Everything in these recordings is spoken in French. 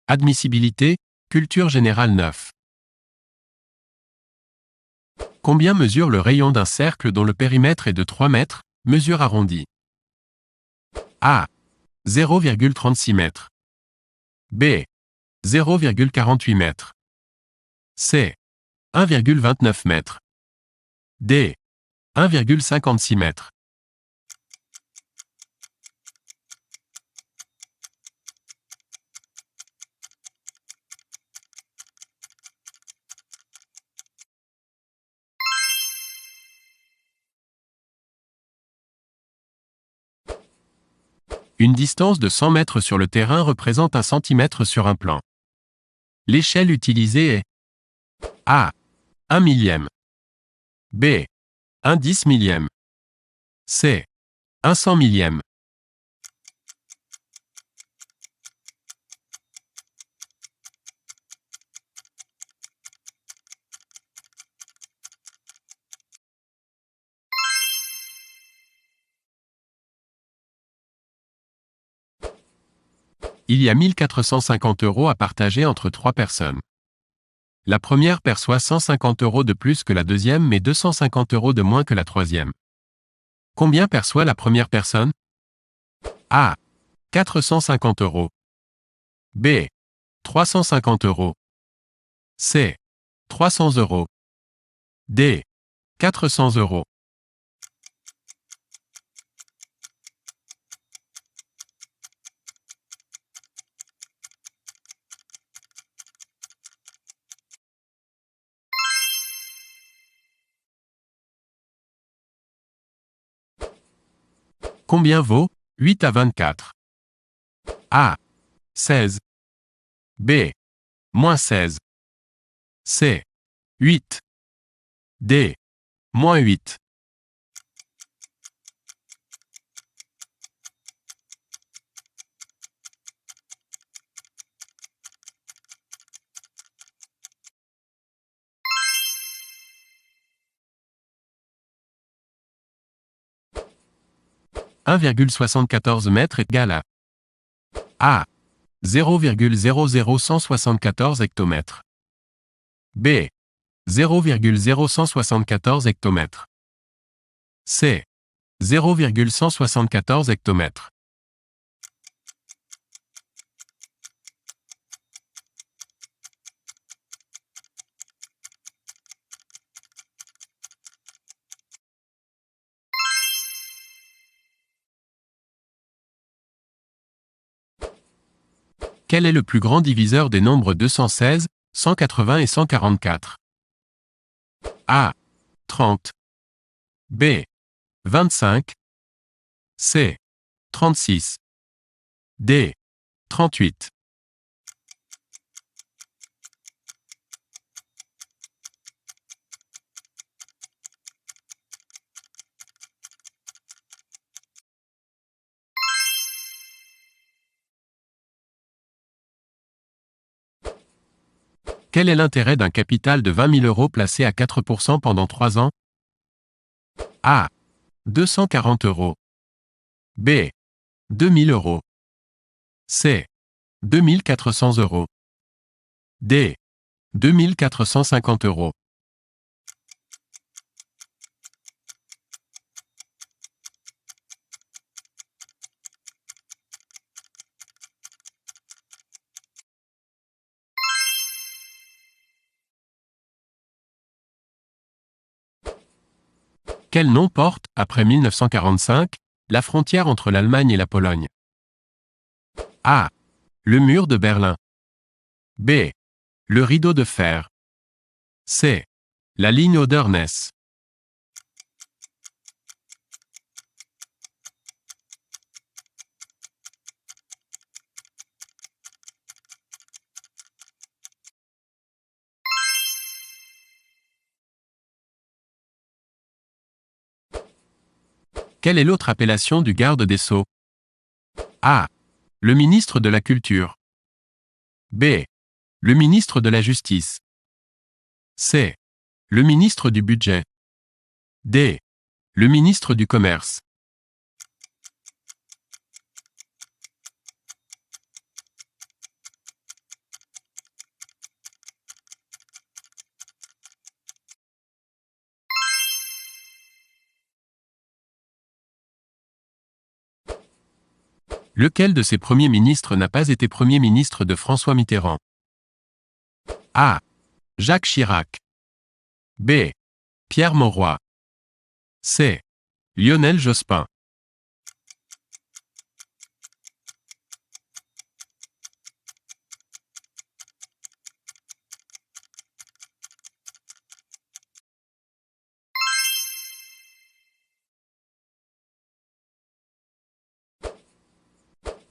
Admissibilité, culture générale 9. Combien mesure le rayon d'un cercle dont le périmètre est de 3 mètres, mesure arrondie? A. 0,36 mètres. B. 0,48 mètres. C. 1,29 mètres. D. 1,56 mètres. Une distance de 100 mètres sur le terrain représente 1 cm sur un plan. L'échelle utilisée est A. 1 millième. B. 1 10 millième. C. 1 100 millième. Il y a 1450 € à partager entre 3 personnes. La première perçoit 150 € de plus que la deuxième mais 250 € de moins que la troisième. Combien perçoit la première personne? A. 450 €. B. 350 €. C. 300 €. D. 400 €. Combien vaut 8 à 24? A. 16. B. Moins 16. C. 8. D. Moins 8. « 1,74 mètres égale à A. 0,00174 hectomètres. B. 0,0174 hectomètres. C. 0,174 hectomètres. Quel est le plus grand diviseur des nombres 216, 180 et 144? A. 30. B. 25. C. 36. D. 38. Quel est l'intérêt d'un capital de 20 000 € placé à 4% pendant 3 ans? A. 240 €. B. 2 000 €. C. 2 400 €. D. 2 450 €. Quel nom porte, après 1945, la frontière entre l'Allemagne et la Pologne? A. Le mur de Berlin. B. Le rideau de fer. C. La ligne Oder-Neisse. Quelle est l'autre appellation du garde des Sceaux? A. Le ministre de la Culture. B. Le ministre de la Justice. C. Le ministre du Budget. D. Le ministre du Commerce. Lequel de ces premiers ministres n'a pas été Premier ministre de François Mitterrand? A. Jacques Chirac. B. Pierre Mauroy. C. Lionel Jospin.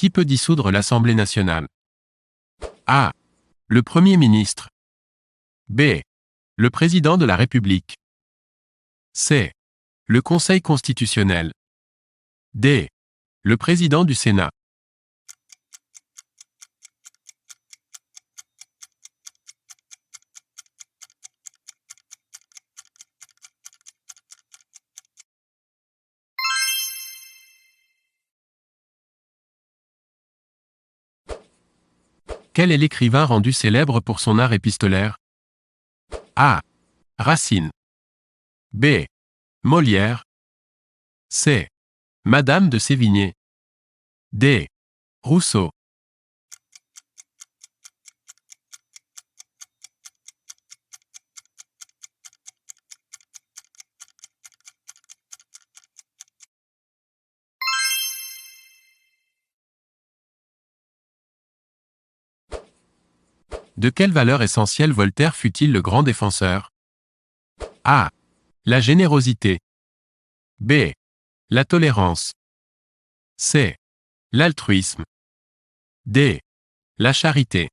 Qui peut dissoudre l'Assemblée nationale? A. Le Premier ministre. B. Le Président de la République. C. Le Conseil constitutionnel. D. Le Président du Sénat. Quel est l'écrivain rendu célèbre pour son art épistolaire? A. Racine. B. Molière. C. Madame de Sévigné. D. Rousseau. De quelle valeur essentielle Voltaire fut-il le grand défenseur? A. La générosité. B. La tolérance. C. L'altruisme. D. La charité.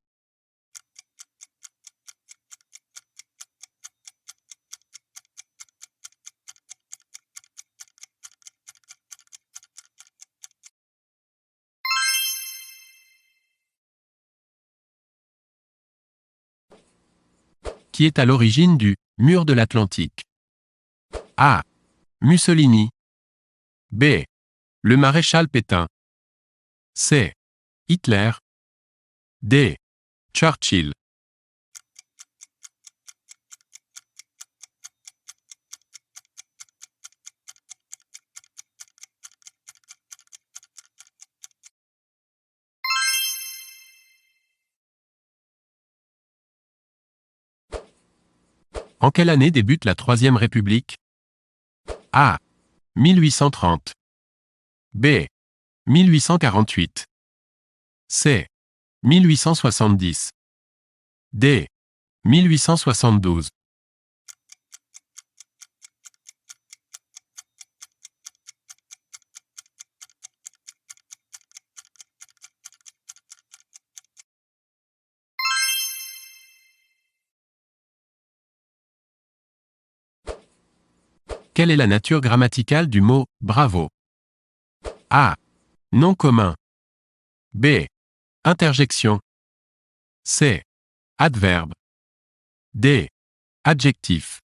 Qui est à l'origine du mur de l'Atlantique? A. Mussolini. B. Le maréchal Pétain. C. Hitler. D. Churchill. En quelle année débute la Troisième République? A. 1830. B. 1848. C. 1870. D. 1872. Quelle est la nature grammaticale du mot « bravo » ? A. Nom commun. B. Interjection. C. Adverbe. D. Adjectif.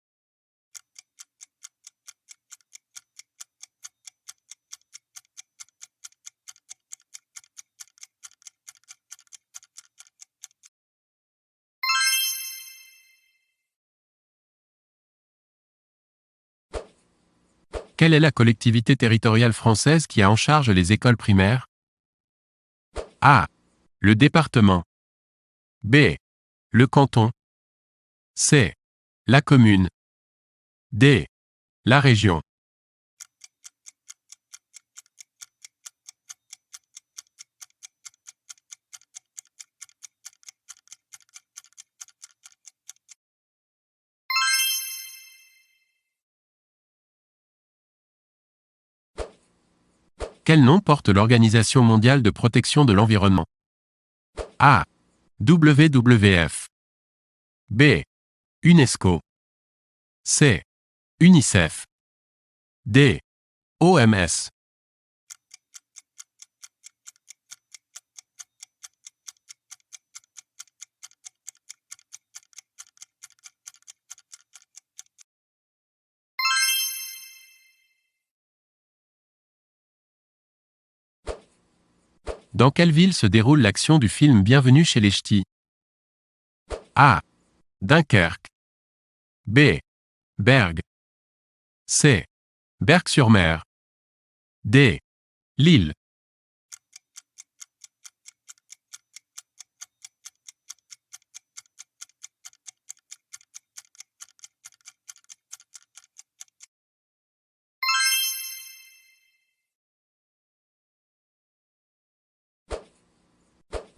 Quelle est la collectivité territoriale française qui a en charge les écoles primaires? A. Le département. B. Le canton. C. La commune. D. La région. Quel nom porte l'Organisation mondiale de protection de l'environnement? A. WWF. B. UNESCO. C. UNICEF. D. OMS. Dans quelle ville se déroule l'action du film Bienvenue chez les Ch'tis? A. Dunkerque. B. Bergue. C. Berck-sur-Mer. D. Lille.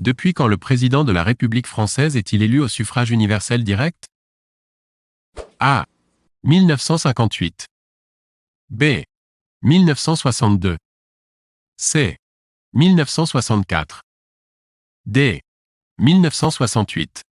Depuis quand le président de la République française est-il élu au suffrage universel direct? A. 1958. B. 1962. C. 1964. D. 1968.